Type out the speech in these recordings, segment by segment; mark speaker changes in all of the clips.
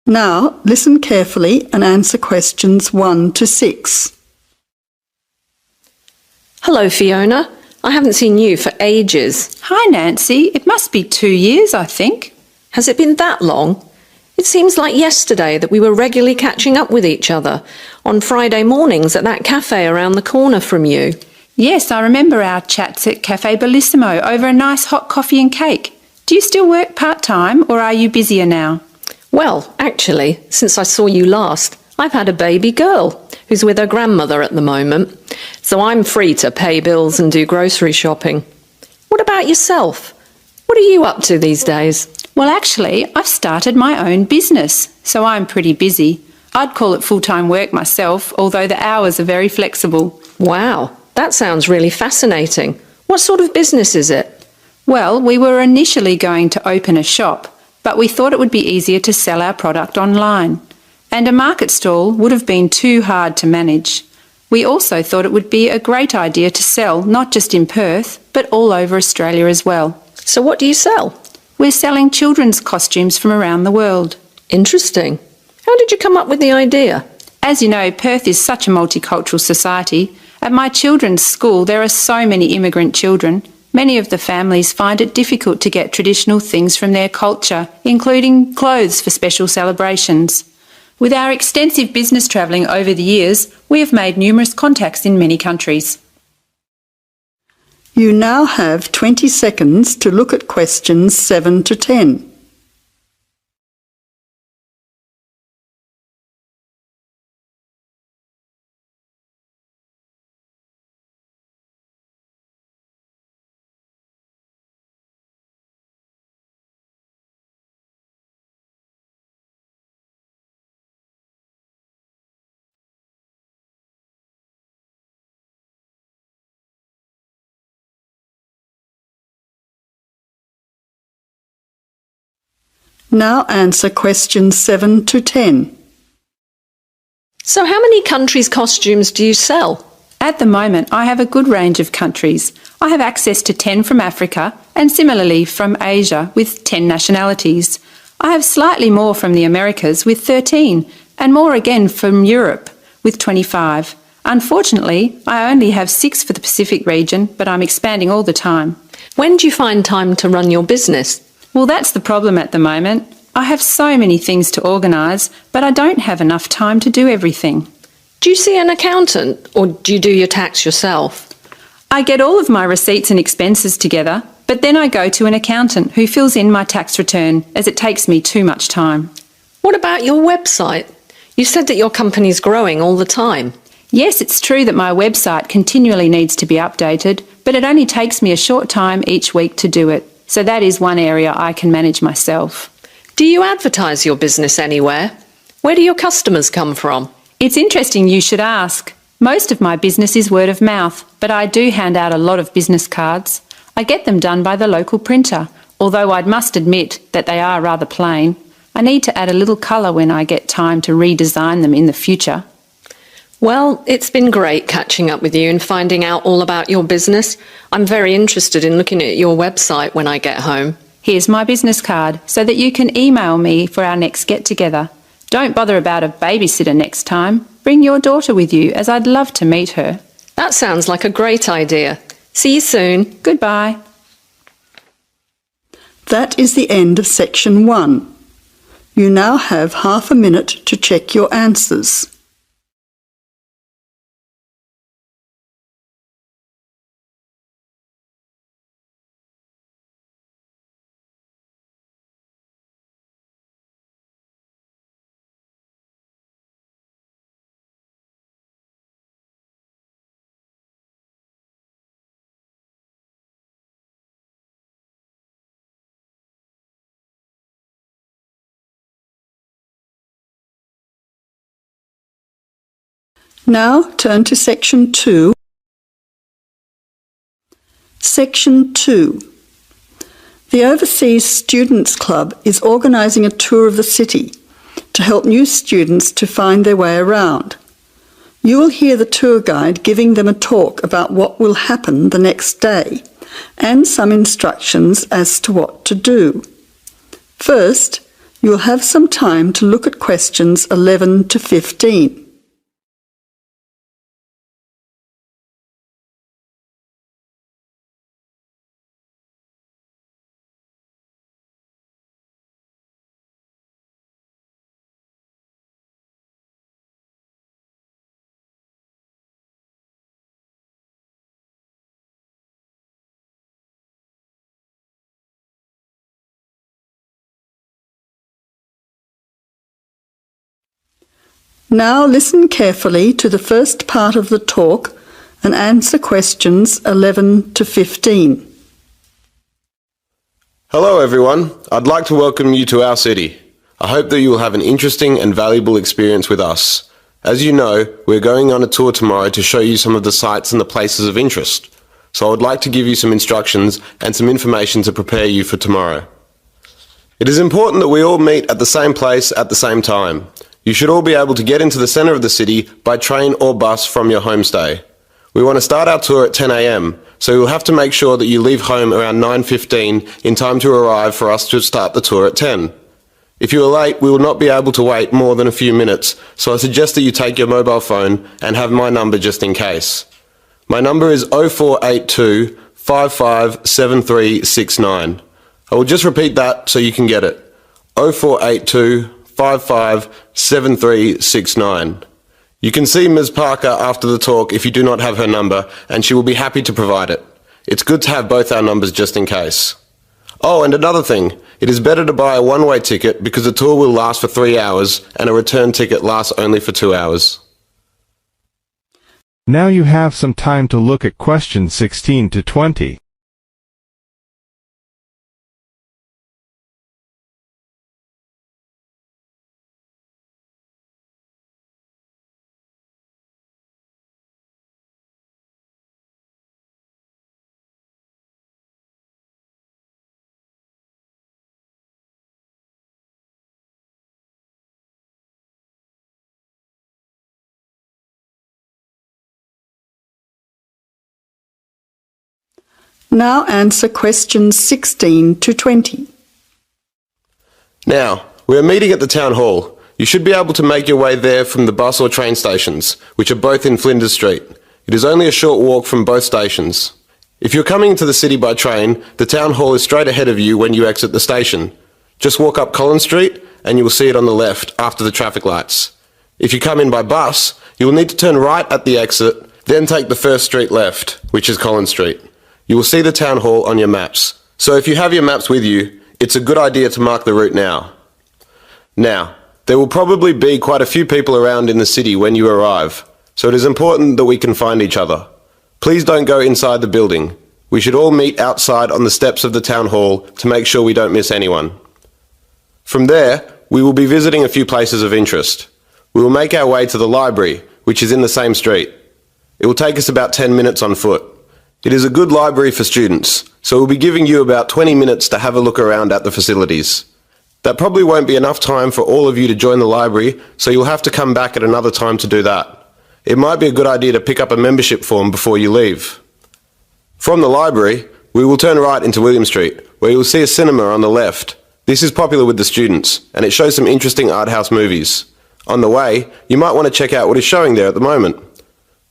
Speaker 1: Now, listen carefully and answer questions 1 to 6.
Speaker 2: Hello, Fiona. I haven't seen you for ages.
Speaker 3: Hi, Nancy. It must be 2 years, I think.
Speaker 2: Has it been that long? It seems like yesterday that we were regularly catching up with each other on Friday mornings at that cafe around the corner from you.
Speaker 3: Yes, I remember our chats at Cafe Bellissimo over a nice hot coffee and cake. Do you still work part-time or are you busier now?
Speaker 2: Well, actually, since I saw you last, I've had a baby girl who's with her grandmother at the moment, so I'm free to pay bills and do grocery shopping. What about yourself? What are you up to these days?
Speaker 3: Well, actually, I've started my own business, so I'm pretty busy. I'd call it full-time work myself, although the hours are very flexible.
Speaker 2: Wow, that sounds really fascinating. What sort of business is it?
Speaker 3: Well, we were initially going to open a shop, but we thought it would be easier to sell our product online. And a market stall would have been too hard to manage. We also thought it would be a great idea to sell not just in Perth, but all over Australia as well.
Speaker 2: So what do you sell?
Speaker 3: We're selling children's costumes from around the world.
Speaker 2: Interesting. How did you come up with the idea?
Speaker 3: As you know, Perth is such a multicultural society. At my children's school, there are so many immigrant children. Many of the families find it difficult to get traditional things from their culture, including clothes for special celebrations. With our extensive business travelling over the years, we have made numerous contacts in many countries.
Speaker 1: You now have 20 seconds to look at questions 7 to 10. Now answer questions 7 to 10.
Speaker 2: So how many countries' costumes do you sell?
Speaker 3: At the moment, I have a good range of countries. I have access to 10 from Africa and similarly from Asia with 10 nationalities. I have slightly more from the Americas with 13 and more again from Europe with 25. Unfortunately, I only have 6 for the Pacific region, but I'm expanding all the time.
Speaker 2: When do you find time to run your business?
Speaker 3: Well, that's the problem at the moment. I have so many things to organise, but I don't have enough time to do everything.
Speaker 2: Do you see an accountant or do you do your tax yourself?
Speaker 3: I get all of my receipts and expenses together, but then I go to an accountant who fills in my tax return as it takes me too much time.
Speaker 2: What about your website? You said that your company's growing all the time.
Speaker 3: Yes, it's true that my website continually needs to be updated, but it only takes me a short time each week to do it. So that is one area I can manage myself.
Speaker 2: Do you advertise your business anywhere? Where do your customers come from?
Speaker 3: It's interesting you should ask. Most of my business is word of mouth, but I do hand out a lot of business cards. I get them done by the local printer, although I must admit that they are rather plain. I need to add a little colour when I get time to redesign them in the future.
Speaker 2: Well, it's been great catching up with you and finding out all about your business. I'm very interested in looking at your website when I get home.
Speaker 3: Here's my business card so that you can email me for our next get-together. Don't bother about a babysitter next time. Bring your daughter with you, as I'd love to meet her.
Speaker 2: That sounds like a great idea. See you soon.
Speaker 3: Goodbye.
Speaker 1: That is the end of section 1. You now have half a minute to check your answers. Now turn to section 2. Section 2. The Overseas Students Club is organising a tour of the city to help new students to find their way around. You will hear the tour guide giving them a talk about what will happen the next day and some instructions as to what to do. First, You will have some time to look at questions 11 to 15. Now listen carefully to the first part of the talk and answer questions 11 to 15.
Speaker 4: Hello everyone, I'd like to welcome you to our city. I hope that you will have an interesting and valuable experience with us. As you know, we're going on a tour tomorrow to show you some of the sites and the places of interest. So I would like to give you some instructions and some information to prepare you for tomorrow. It is important that we all meet at the same place at the same time. You should all be able to get into the centre of the city by train or bus from your homestay. We want to start our tour at 10 a.m, so you'll have to make sure that you leave home around 9:15 in time to arrive for us to start the tour at 10. If you are late, we will not be able to wait more than a few minutes, so I suggest that you take your mobile phone and have my number just in case. My number is 0482 557369. I will just repeat that so you can get it. 0482 557369. You can see Ms. Parker after the talk if you do not have her number, and she will be happy to provide it. It's good to have both our numbers just in case. Oh, and another thing, it is better to buy a one-way ticket because the tour will last for 3 hours and a return ticket lasts only for 2 hours.
Speaker 5: Now you have some time to look at questions 16 to 20.
Speaker 1: Now answer questions 16 to 20.
Speaker 4: Now, we are meeting at the town hall. You should be able to make your way there from the bus or train stations, which are both in Flinders Street. It is only a short walk from both stations. If you're coming into the city by train, the town hall is straight ahead of you when you exit the station. Just walk up Collins Street and you will see it on the left after the traffic lights. If you come in by bus, you will need to turn right at the exit, then take the first street left, which is Collins Street. You will see the town hall on your maps. So if you have your maps with you, it's a good idea to mark the route now. Now, there will probably be quite a few people around in the city when you arrive, so it is important that we can find each other. Please don't go inside the building. We should all meet outside on the steps of the town hall to make sure we don't miss anyone. From there, we will be visiting a few places of interest. We will make our way to the library, which is in the same street. It will take us about 10 minutes on foot. It is a good library for students, so we'll be giving you about 20 minutes to have a look around at the facilities. That probably won't be enough time for all of you to join the library, so you'll have to come back at another time to do that. It might be a good idea to pick up a membership form before you leave. From the library, we will turn right into William Street, where you will see a cinema on the left. This is popular with the students, and it shows some interesting art house movies. On the way, you might want to check out what is showing there at the moment.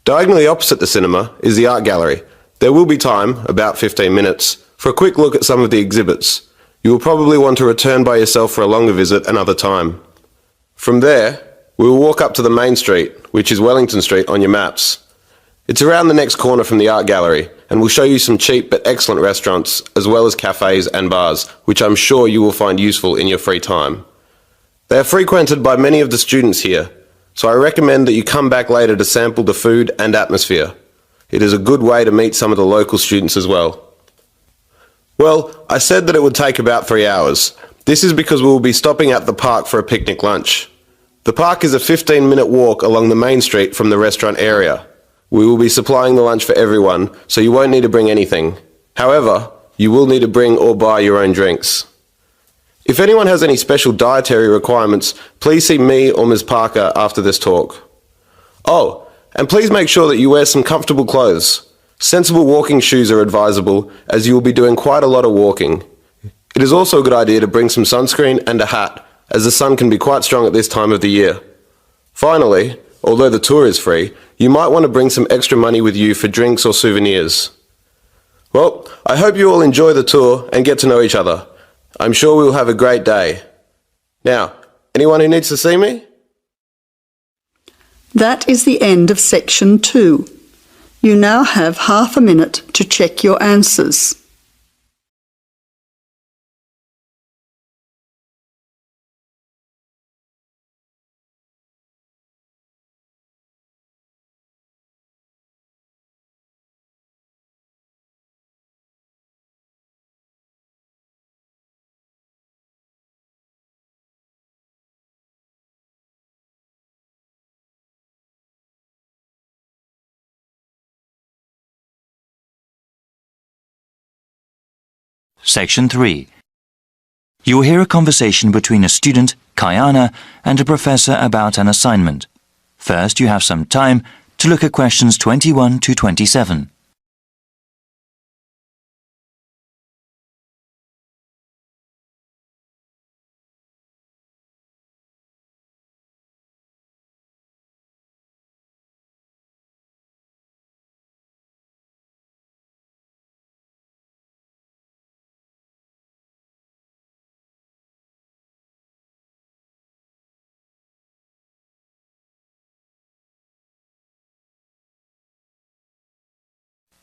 Speaker 4: Diagonally opposite the cinema is the art gallery. There will be time, about 15 minutes, for a quick look at some of the exhibits. You will probably want to return by yourself for a longer visit another time. From there, we will walk up to the main street, which is Wellington Street on your maps. It's around the next corner from the art gallery, and we'll show you some cheap but excellent restaurants, as well as cafes and bars, which I'm sure you will find useful in your free time. They are frequented by many of the students here, so I recommend that you come back later to sample the food and atmosphere. It is a good way to meet some of the local students as well. Well, I said that it would take about 3 hours. This is because we will be stopping at the park for a picnic lunch. The park is a 15-minute walk along the main street from the restaurant area. We will be supplying the lunch for everyone, so you won't need to bring anything. However, you will need to bring or buy your own drinks. If anyone has any special dietary requirements, please see me or Ms. Parker after this talk. Oh, and please make sure that you wear some comfortable clothes. Sensible walking shoes are advisable, as you will be doing quite a lot of walking. It is also a good idea to bring some sunscreen and a hat, as the sun can be quite strong at this time of the year. Finally, although the tour is free, you might want to bring some extra money with you for drinks or souvenirs. Well, I hope you all enjoy the tour and get to know each other. I'm sure we'll have a great day. Now, anyone who needs to see me?
Speaker 1: That is the end of section 2. You now have half a minute to check your answers.
Speaker 6: Section 3. You will hear a conversation between a student, Kayana, and a professor about an assignment. First, you have some time to look at questions 21 to 27.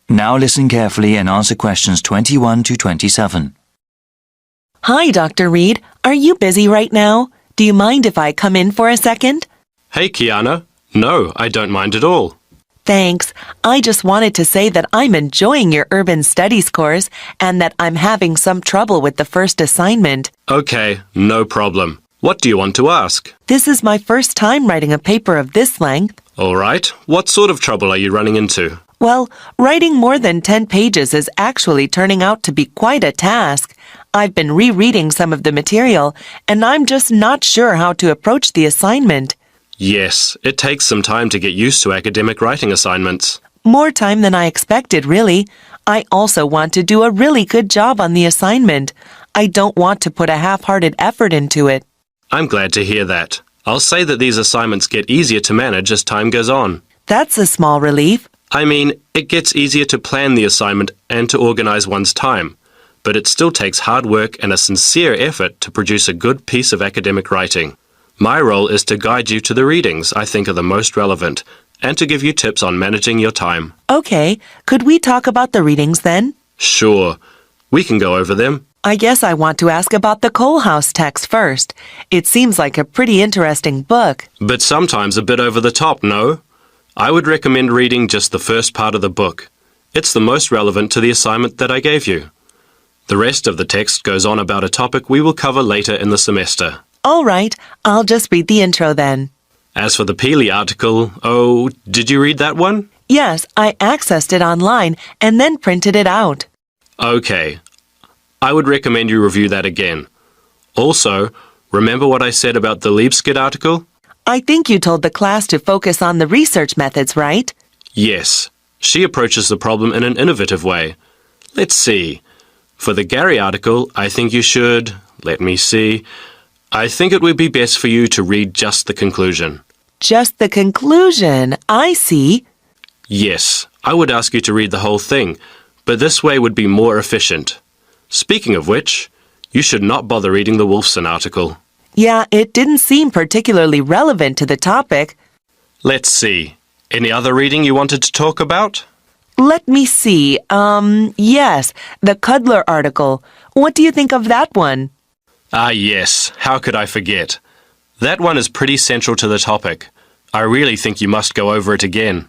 Speaker 6: Now listen carefully and answer questions 21 to 27.
Speaker 7: Hi, Dr. Reed. Are you busy right now? Do you mind if I come in for a second?
Speaker 8: Hey, Kiana. No, I don't mind at all.
Speaker 7: Thanks. I just wanted to say that I'm enjoying your urban studies course and that I'm having some trouble with the first assignment.
Speaker 8: Okay, no problem. What do you want to ask?
Speaker 7: This is my first time writing a paper of this length.
Speaker 8: All right. What sort of trouble are you running into?
Speaker 7: Well, writing more than 10 pages is actually turning out to be quite a task. I've been rereading some of the material, and I'm just not sure how to approach the assignment.
Speaker 8: Yes, it takes some time to get used to academic writing assignments.
Speaker 7: More time than I expected, really. I also want to do a really good job on the assignment. I don't want to put a half-hearted effort into it.
Speaker 8: I'm glad to hear that. I'll say that these assignments get easier to manage as time goes on.
Speaker 7: That's a small relief.
Speaker 8: I mean, it gets easier to plan the assignment and to organize one's time, but it still takes hard work and a sincere effort to produce a good piece of academic writing. My role is to guide you to the readings I think are the most relevant and to give you tips on managing your time.
Speaker 7: Okay, could we talk about the readings then?
Speaker 8: Sure, we can go over them.
Speaker 7: I guess I want to ask about the Coal House text first. It seems like a pretty interesting book.
Speaker 8: But sometimes a bit over the top, no? I would recommend reading just the first part of the book. It's the most relevant to the assignment that I gave you. The rest of the text goes on about a topic we will cover later in the semester.
Speaker 7: All right, I'll just read the intro then.
Speaker 8: As for the Peely article, oh, did you read that one?
Speaker 7: Yes, I accessed it online and then printed it out.
Speaker 8: Okay. I would recommend you review that again. Also, remember what I said about the Liebskid article?
Speaker 7: I think you told the class to focus on the research methods, right?
Speaker 8: Yes. She approaches the problem in an innovative way. Let's see. For the Gary article, I think you should... Let me see. I think it would be best for you to read just the conclusion.
Speaker 7: Just the conclusion. I see.
Speaker 8: Yes, I would ask you to read the whole thing, but this way would be more efficient. Speaking of which, you should not bother reading the Wolfson article.
Speaker 7: Yeah, it didn't seem particularly relevant to the topic.
Speaker 8: Let's see. Any other reading you wanted to talk about?
Speaker 7: Let me see. Yes, the Cudler article. What do you think of that one?
Speaker 8: Ah, yes. How could I forget? That one is pretty central to the topic. I really think you must go over it again.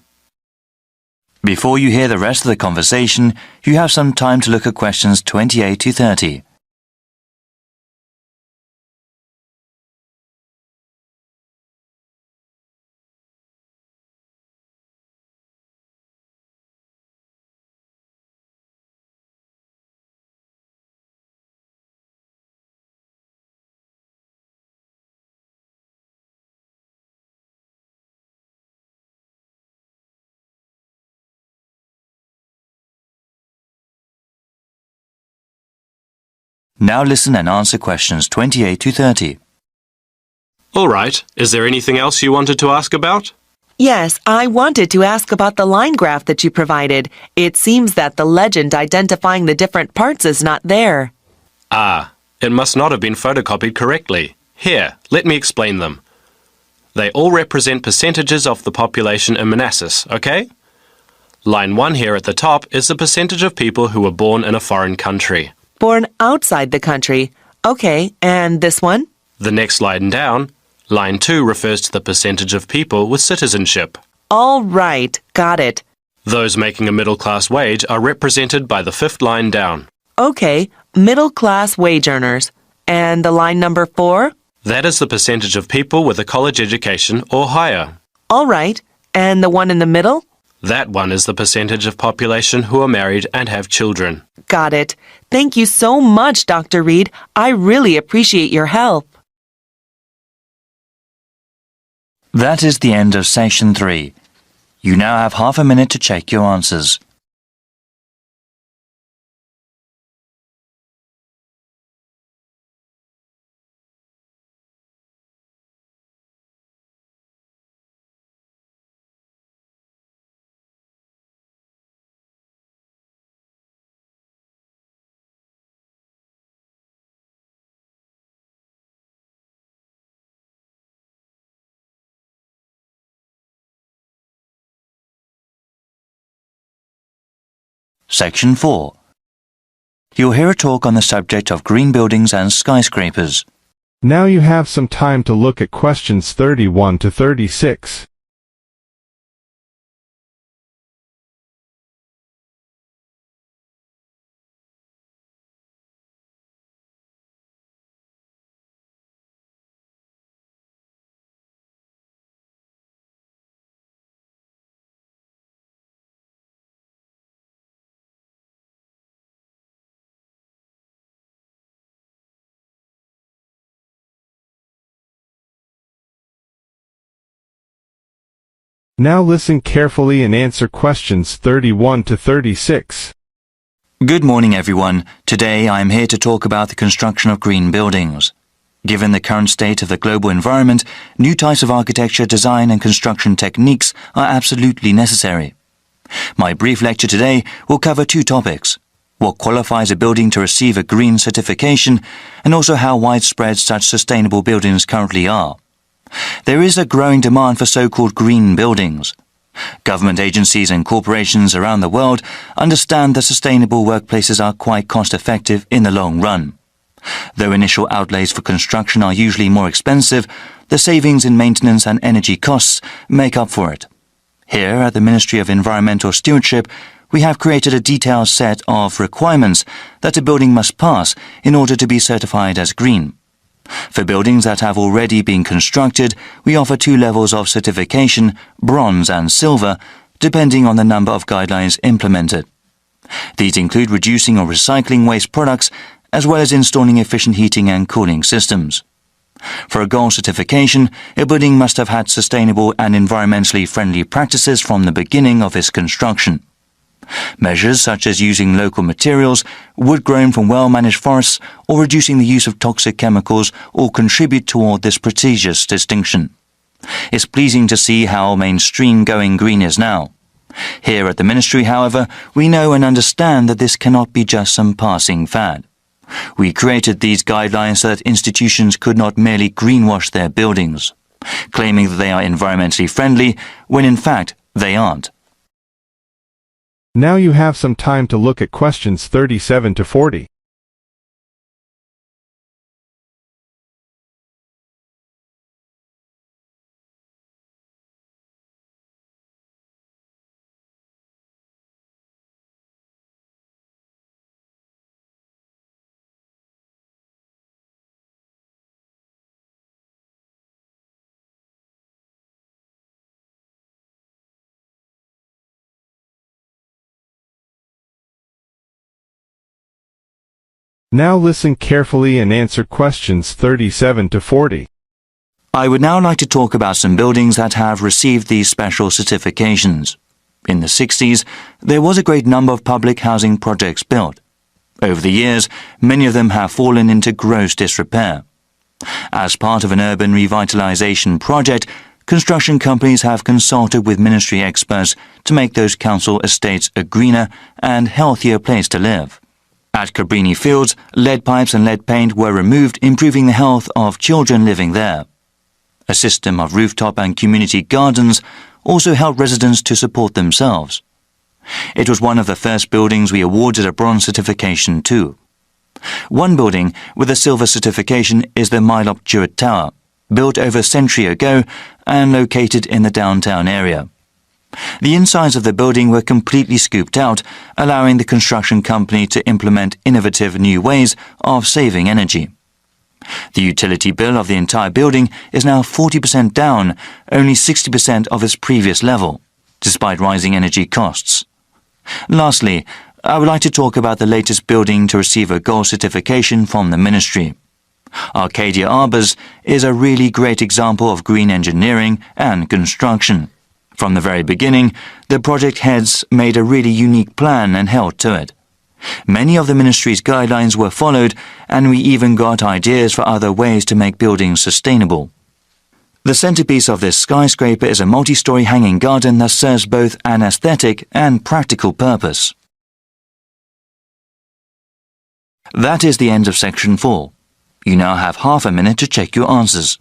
Speaker 6: Before you hear the rest of the conversation, you have some time to look at questions 28 to 30. Now listen and answer questions 28 to 30.
Speaker 8: All right. Is there anything else you wanted to ask about?
Speaker 7: Yes, I wanted to ask about the line graph that you provided. It seems that the legend identifying the different parts is not there.
Speaker 8: Ah, it must not have been photocopied correctly. Here, let me explain them. They all represent percentages of the population in Manassas, okay? Line 1 here at the top is the percentage of people who were born in a foreign country.
Speaker 7: Born outside the country. Okay, and this one?
Speaker 8: The next line down, line 2 refers to the percentage of people with citizenship.
Speaker 7: All right, got it.
Speaker 8: Those making a middle-class wage are represented by the fifth line down.
Speaker 7: Okay, middle-class wage earners. And the line number 4?
Speaker 8: That is the percentage of people with a college education or higher.
Speaker 7: All right, and the one in the middle?
Speaker 8: That one is the percentage of population who are married and have children.
Speaker 7: Got it. Thank you so much, Dr. Reed. I really appreciate your help.
Speaker 6: That is the end of Section 3. You now have half a minute to check your answers. Section 4. You'll hear a talk on the subject of green buildings and skyscrapers.
Speaker 5: Now you have some time to look at questions 31 to 36. Now listen carefully and answer questions 31 to 36.
Speaker 6: Good morning, everyone. Today I am here to talk about the construction of green buildings. Given the current state of the global environment, new types of architecture, design and construction techniques are absolutely necessary. My brief lecture today will cover two topics: what qualifies a building to receive a green certification, and also how widespread such sustainable buildings currently are. There is a growing demand for so-called green buildings. Government agencies and corporations around the world understand that sustainable workplaces are quite cost-effective in the long run. Though initial outlays for construction are usually more expensive, the savings in maintenance and energy costs make up for it. Here at the Ministry of Environmental Stewardship, we have created a detailed set of requirements that a building must pass in order to be certified as green. For buildings that have already been constructed, we offer two levels of certification, bronze and silver, depending on the number of guidelines implemented. These include reducing or recycling waste products, as well as installing efficient heating and cooling systems. For a gold certification, a building must have had sustainable and environmentally friendly practices from the beginning of its construction. Measures such as using local materials, wood grown from well-managed forests, or reducing the use of toxic chemicals all contribute toward this prestigious distinction. It's pleasing to see how mainstream going green is now. Here at the Ministry, however, we know and understand that this cannot be just some passing fad. We created these guidelines so that institutions could not merely greenwash their buildings, claiming that they are environmentally friendly when in fact they aren't.
Speaker 5: Now you have some time to look at questions 37 to 40. Now listen carefully and answer questions 37 to 40.
Speaker 6: I would now like to talk about some buildings that have received these special certifications. In the 60s, there was a great number of public housing projects built. Over the years, many of them have fallen into gross disrepair. As part of an urban revitalisation project, construction companies have consulted with ministry experts to make those council estates a greener and healthier place to live. At Cabrini Fields, lead pipes and lead paint were removed, improving the health of children living there. A system of rooftop and community gardens also helped residents to support themselves. It was one of the first buildings we awarded a bronze certification to. One building with a silver certification is the Mylop Jewett Tower, built over a century ago and located in the downtown area. The insides of the building were completely scooped out, allowing the construction company to implement innovative new ways of saving energy. The utility bill of the entire building is now 40% down, only 60% of its previous level, despite rising energy costs. Lastly, I would like to talk about the latest building to receive a gold certification from the ministry. Arcadia Arbours is a really great example of green engineering and construction. From the very beginning, the project heads made a really unique plan and held to it. Many of the ministry's guidelines were followed, and we even got ideas for other ways to make buildings sustainable. The centerpiece of this skyscraper is a multi-story hanging garden that serves both an aesthetic and practical purpose. That is the end of section 4. You now have half a minute to check your answers.